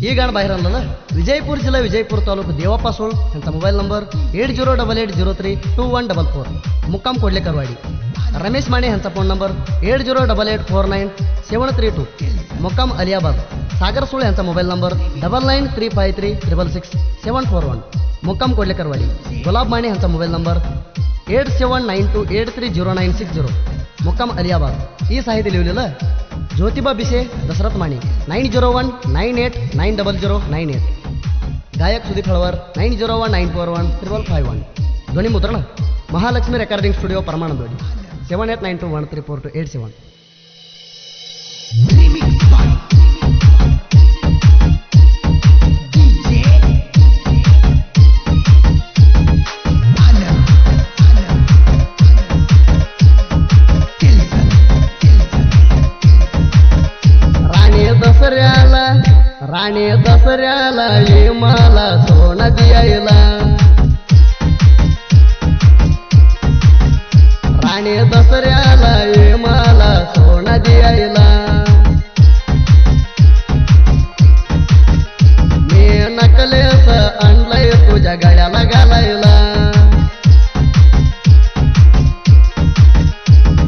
ಈ ಗಾಣ ಬಾಹಿರ ಅಲ್ಲಲ್ಲ ವಿಜಯಪುರ ಜಿಲ್ಲೆ ವಿಜಯಪುರ ತಾಲೂಕು ದೇವಪ್ಪ ಸೋಳ್ ಅಂತ ಮೊಬೈಲ್ ನಂಬರ್ 8088032144 ಮುಕ್ಕಾಂ ಕೊಡ್ಲೆ ಕರವಾಡಿ ರಮೇಶ್ ಮಾಣೆ ಅಂತ ಫೋನ್ ನಂಬರ್ 8088497732 ಮುಕ್ಕಾಂ ಅಲಿಯಾಬಾದ್ ಸಾಗರ ಸೋಳ್ ಅಂತ ಮೊಬೈಲ್ ನಂಬರ್ 9935366741 ಮುಕ್ಕಾಂ ಕೊಡ್ಲೆ ಕರವಾಡಿ ಗುಲಾಬ್ ಮಾಣೆ ಅಂತ ಮೊಬೈಲ್ ನಂಬರ್ 8792830960 ಮುಕ್ಕಾಂ ಅಲಿಯಾಬಾದ್ ಈ ಸಾಹಿತ್ಯ लिहिलेलं ज्योतिबा बिसे दशरथ माने 9019890098 गायक सुदीप हळवर 9019413551 ध्वनी मुद्रण महालक्ष्मी रेकॉर्डिंग स्टुडिओ परमानंदवाडी 7892134287 राणे दसऱ्याला ये मला सोनं द्यायला राणे दसऱ्याला ये मला सोनं द्यायला मी नकलेस आणलंय तुझ्या गळ्याला घालायला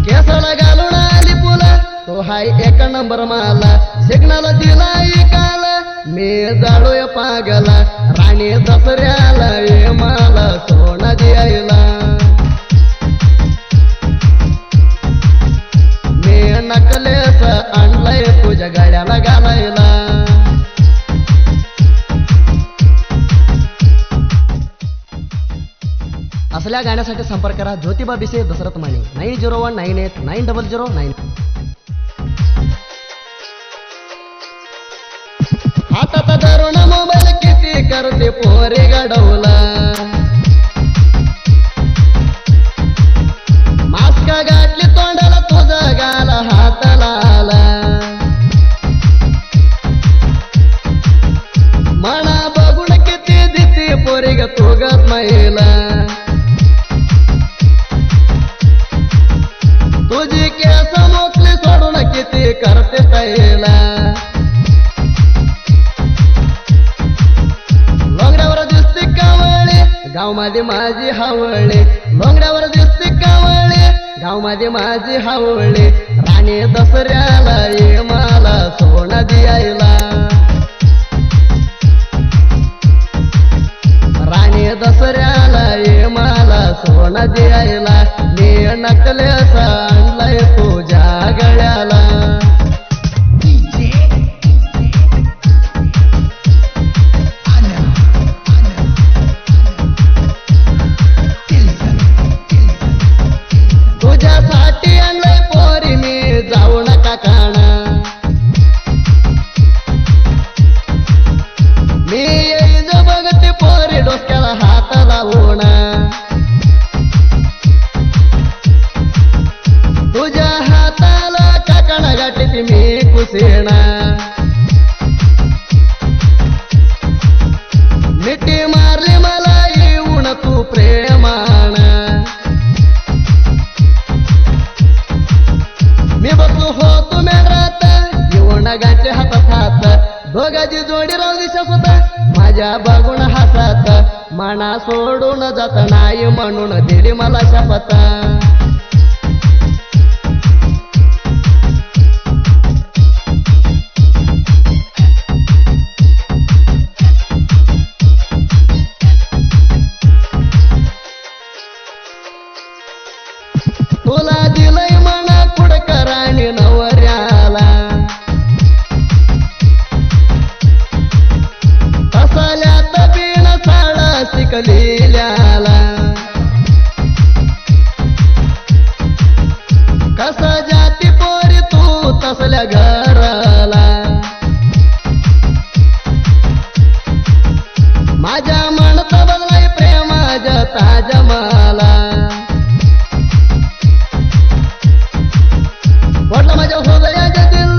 केसाला घालून आली पुला तो हाय एक नंबर माला सिग्नल दिलाय काल मी जाळोय पागला राणी दसऱ्याला ये मला सोनं द्यायला मी नकलेस आणलंय तुझ्या गाड्याला घालायला असल्या गाण्यासाठी संपर्क करा ज्योतिबा बिसे दशरथ माने 9019890009 हातात धरून मोबाईल किती करते पोरे गाडवला मास्क गाठली तोंडाला तुझा गाला हाताला आला मना बघून किती दिती पोरे ग तुगत महिला तुझी केस मोकली सोडून किती करते तैला गाव मध्ये माझी हावळे डोंगरावर दिसते कावळे गाव मध्ये माझी हावळे राणी दसऱ्याला ये मला सोनं द्यायला राणी दसऱ्याला ये मला सोनं द्यायला मी नकलेस आणलंय तुझ्या गळ्याला मिठी मारली मला येऊन तू प्रेमान मी बसलो होतो मेळ्यात येऊन गाचे हातात हात दोघाची जोडी राहू दिसत होता माझ्या बघून हातात मना सोडून जात नाही म्हणून दिली मला शपथ तुला दिलंय मना कुडकराणी नवऱ्याला तसल्यात बिन साडा शिकलेल्याला कस जाती पोरी तू तसल्या घराला माझ्या म्हणत बदलाय प्रेमाच्या ताजमाला माझ्या हृदयाच्या दिल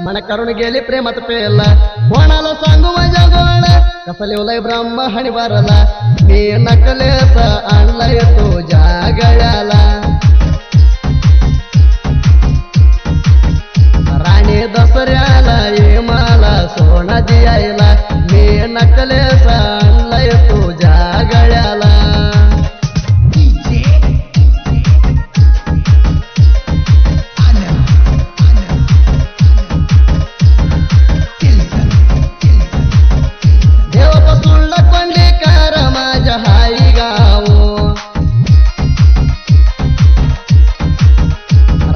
मन करून गेली प्रेमात पेला कोणाला सांगू माझ्या गोड कसं लिवलंय ब्रह्म आणि बारला मी नकलेस आणलंय तुझ्या गळ्याला राणी दसऱ्याला ये मला सोनं द्यायला नकलेस आणलंय तुझ्या गळ्याला देवापासून लपंडी कर माझ्या हाई गाव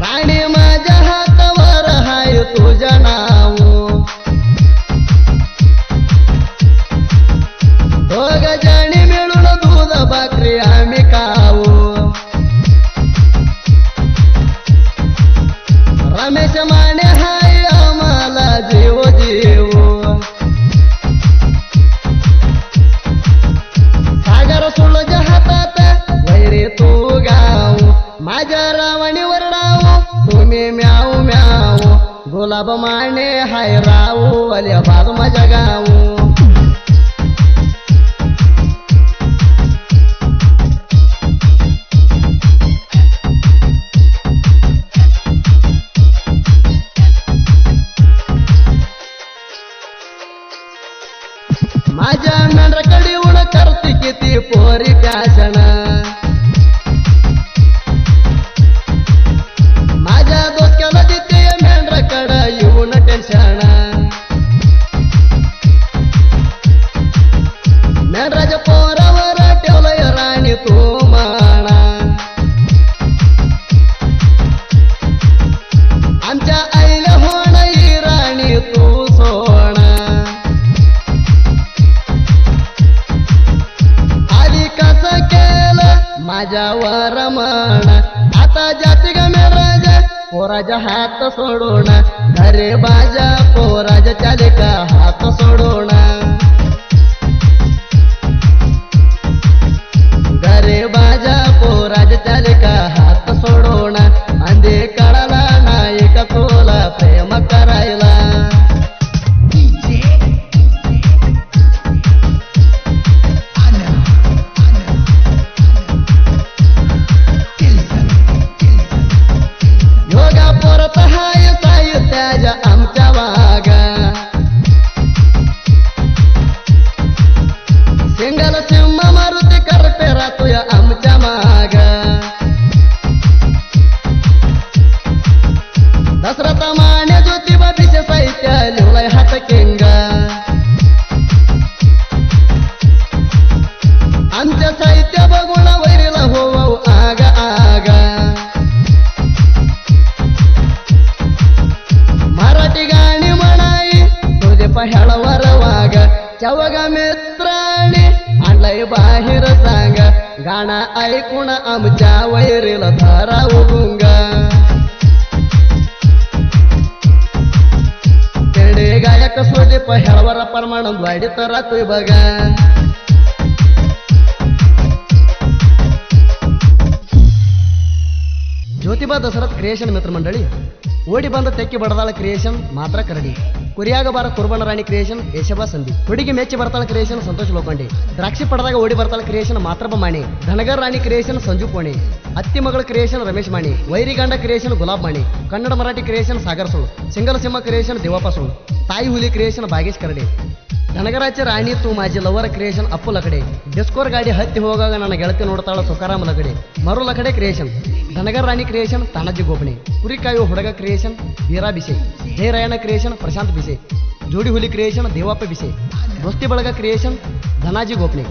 राणी माझ्या हातावर हाय तुझं नाव दोघ जणी मिळून दूध भाकरी आम्ही खाऊ रमेश माने हाय आम्हाला जीव जीव सागर सुळच्या हातात वैरे तू गाव माझ्या रावणीवर डाव तुम्ही म्याऊ म्याऊ गुलाब माने हाय राऊ अल्या बाजू माझ्या गाऊ माझ्या मेंढराकडे येऊन करते किती पोरी प्याशन माझ्या डोक्याला देते मेंढराकडे येऊन टेन्शन मेंढराच्या पोरावर ठेवलंय राणी तू म्हणा आमच्या आईला होणारी राणी तू सोना माझ्यावर म्हण आता जाती ग मेराजा पोराजा हात सोडून घरे बाजा पोराजा चाले का हात सोडून घरे बाजा पोराजा चाले का हात सोडून अंधे कळाला नाही का तुला प्रेम करायला योगा परत हाय साहित्याच्या आमच्या वागा सिंगल सिंह मारुती करते राहतोय आमच्या माग दसरथ माने ज्योतिबा बिशे साहित्य लिवलाय हात किंग आमच्या साहित्य बघून वैरीला हो आग आग मराठी गाणी म्हणाई तुझे पह्याळवर वाग चवग मित्राने आणलंय बाहेर सांग गाणं ऐकून आमच्या वैरीला धरा उगुंग तेडे गायक सोजे पह्याळवर प्रमाण वाढीत राहतोय बघा ज्योतिबा दशरथ क्रिएशन मित्रमंडळी ಓಡಿ ಬಂದ ತೆಕ್ಕಿ ಬಡದಾಳ ಕ್ರಿಯೇಷನ್ ಮಾತ್ರ ಕರಡಿ ಕುರಿಯಾಗ ಬಾರ ಕುರ್ಬನ ರಾಣಿ ಕ್ರಿಯೇಷನ್ ಯಶಬಾ ಸಂಧಿ ಹುಡುಗಿ ಮೆಚ್ಚಿ ಬರ್ತಾಳ ಕ್ರಿಯೇಷನ್ ಸಂತೋಷ್ ಲೋಕಂಡಿ ದ್ರಾಕ್ಷಿ ಪಡೆದಾಗ ಓಡಿ ಬರ್ತಾಳ ಕ್ರಿಯೇಷನ್ ಮಾತ್ರಬ್ಬ ಮಾಣಿ ಧನಗರ್ ರಾಣಿ ಕ್ರಿಯೇಷನ್ ಸಂಜು ಕೋಣಿ ಅತ್ತಿ ಮಗಳ ಕ್ರಿಯೇಷನ್ ರಮೇಶ್ ಮಾಣಿ ವೈರಿಗಂಡ ಕ್ರಿಯೇಷನ್ ಗುಲಾಬ್ ಮಾಣಿ ಕನ್ನಡ ಮರಾಠಿ ಕ್ರಿಯೇಷನ್ ಸಾಗರ್ ಸುಳ್ಳು ಸಿಂಗಲ್ ಸಿಂಹ ಕ್ರಿಯೇಷನ್ ದೇವಪ್ಪ ಸುಳ್ಳು ತಾಯಿ ಹುಲಿ ಕ್ರಿಯೇಷನ್ ಭಾಗೇಶ್ ಕರಡಿ ಧನಗರಾಚ ರಾಣಿ ತೂ ಮಾಜಿ ಲವರ್ ಕ್ರಿಯೇಷನ್ ಅಪ್ಪು ಲಕಡೆ ಡಿಸ್ಕೋರ್ ಗಾಡಿ ಹತ್ತಿ ಹೋಗಾಗ ನನ್ನ ಗೆಳತಿ ನೋಡ್ತಾಳ ತುಕಾರಾಮ್ ಲಕಡೆ ಮರು ಲಕಡೆ ಕ್ರಿಯೇಷನ್ ಧನಗರ್ ರಾಣಿ ಕ್ರಿಯೇಷನ್ ತಾನಾಜಿ ಗೋಪಣೆ ಕುರಿ ಕಾಯುವ ಹುಡುಗ ಕ್ರಿಯೇಷನ್ ಬೀರಾ ಬಿಸೆ ಜಯರಾಯಣ ಕ್ರಿಯೇಷನ್ ಪ್ರಶಾಂತ್ ಬಿಸೆ ಜೋಡಿ ಹುಲಿ ಕ್ರಿಯೇಷನ್ ದೇವಪ್ಪ ಬಿಸೆ ದೋಸ್ತಿ ಬಳಗ ಕ್ರಿಯೇಷನ್ ಧನಾಜಿ ಗೋಪಣೆ